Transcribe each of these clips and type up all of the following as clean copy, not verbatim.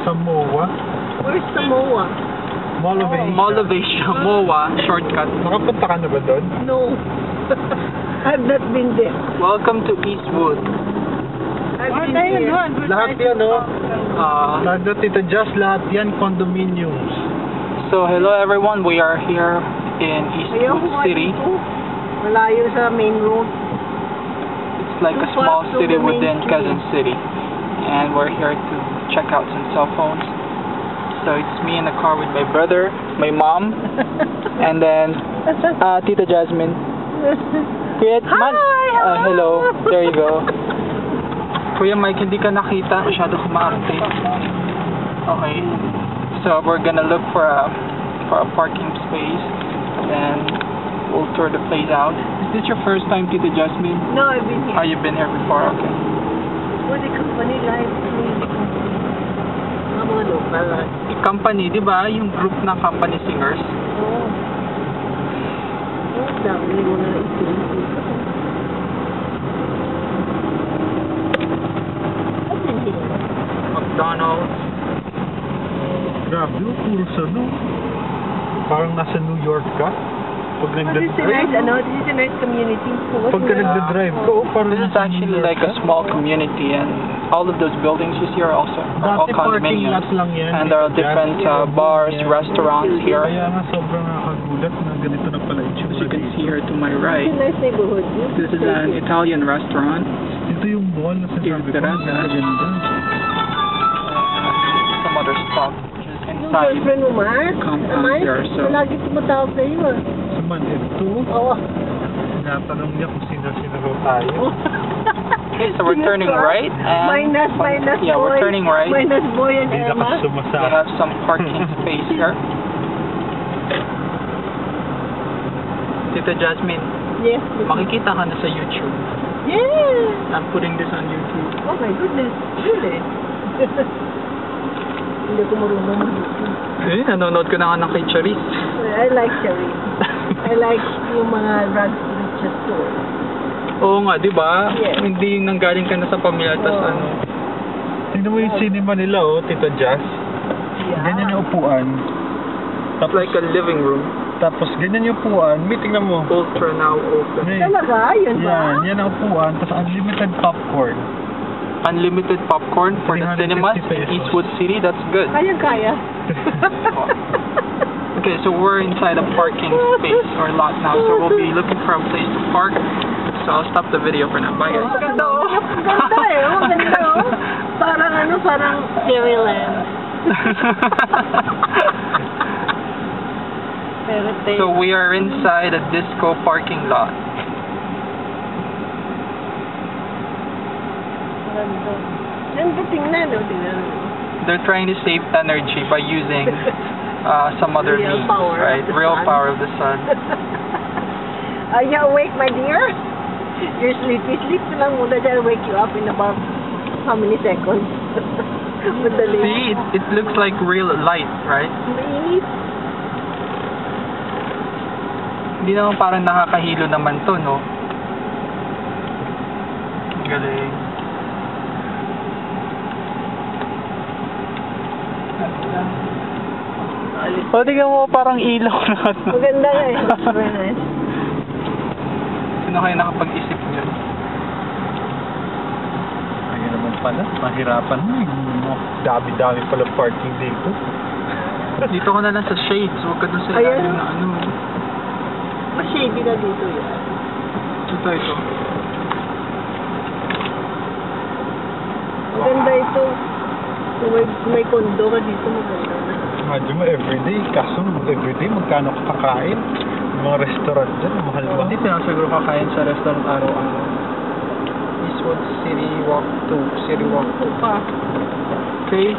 Samoa. Where's Samoa? Mall of Asia. Mall of Asia, MOA, shortcut. Nakapunta ka na ba doon? No. I've not been there. Welcome to Eastwood. I've been there. Lahat yan, no? Lahat na, Tita Jazz, lahat yan, condominiums. So, hello everyone. We are here in Ayaw Eastwood ko City. dito. Malayo sa main road. It's like a small city within Quezon City. And we're here to check out some cell phones. So it's me in the car with my brother, my mom, and then Tita Jasmine. Kuya Man. Hello. There you go. Kuya Mike, hindi ka nakita. Masyado kumaarte. Okay. So we're gonna look for a parking space, and we'll tour the place out. Is this your first time, Tita Jasmine? No, I've been here. Oh, you've been here before. Okay. What the company life? Mga local lang. Company, di ba? Yung group ng company singers. Oo. Oh, dami mo na ito. McDonald's. Grabe, puro sa parang nasa New York ka. Pag This is a nice, this is a nice community. Pag ka nagdadrive ka, parang This is actually like a small community, and all of those buildings you see are all dati parking lot condominiums. lang yan. And there are different bars, restaurants here. Kaya nga sobrang nakakagulat na ganito na pala itsura. As you can see here to my It's right, a nice neighborhood. this is an Italian restaurant. Ito yung mall na sinasabi ko. Terraza. Maganda. Some other stuff which is Yung inside. girlfriend mo, Mark? Compound Mark? here, so- Lagi tumatawag sa iyo. Sa Manito, Oo. tinatanong niya kung sino-sino raw tayo. Okay, so we're turning right, and Minus yeah, boy. we're turning right. Minus boy and Hindi na Emma. kasi They sumasama. have some parking space here. Tita Jasmine, Yes. makikita ka na sa YouTube. Yes. I'm putting this on YouTube. Oh my goodness. Really? Hindi ko marunong mag-YouTube. Eh, nanonood ko na nga ng kay Charis. I like Sherry. I like yung mga rags to riches store. Oo nga, di ba? Yes. Hindi yung nanggaling ka na sa pamilya, tas Oo. ano. Tingnan mo yung cinema nila, oh, Tita Jazz. Yeah. Ganyan yung upuan. It's like a living room. Tapos ganyan yung upuan. Tingnan mo. Ultra now open. Talaga? Yun ba? Yan ang upuan. Tapos unlimited popcorn. Unlimited popcorn for the 350 cinemas in pesos. Eastwood City. That's good. Kaya. Okay, so we're inside a parking space or lot now. So we'll be looking for a place to park. So I'll stop the video for now. Bye guys. Ganda oh. Ganda eh. Oh, ganda oh. Parang Fairyland. So we are inside a disco parking lot. Ganda tingnan oh. Tingnan. They're trying to save energy by using some other Real means, power of right? the Real sun. power of the sun. Are you awake, my dear? You're sleepy. Sleep na lang muna dyan. Wake you up in about how many seconds? Madali. See, it looks like real light, right? Mainit. Hindi naman parang nakakahilo naman to, no? Galing. O, tingnan mo, parang ilaw na. Maganda nga eh. Very nice. Sino kayo nakapag-isip yun? Ayun naman pala. Mahirapan mo. Dami-dami pala parking dito. Dito ko na lang sa shades. Huwag ka doon sa Ayan. ilalim na ano. Mas shady na dito yan. Ito. Maganda ito. Kung may kondo ka dito, maganda na. Imagine mo everyday. Kaso everyday magkano ka kakain? Yung mga restaurant dyan. Mahal ba? Hindi na siguro kakain sa restaurant araw-araw. Eastwood City Walk 2. City Walk 2 pa. Okay.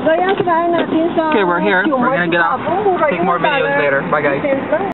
Gaya, sirahan natin sa Okay, we're here. We're gonna get out. Take more videos later. Bye guys.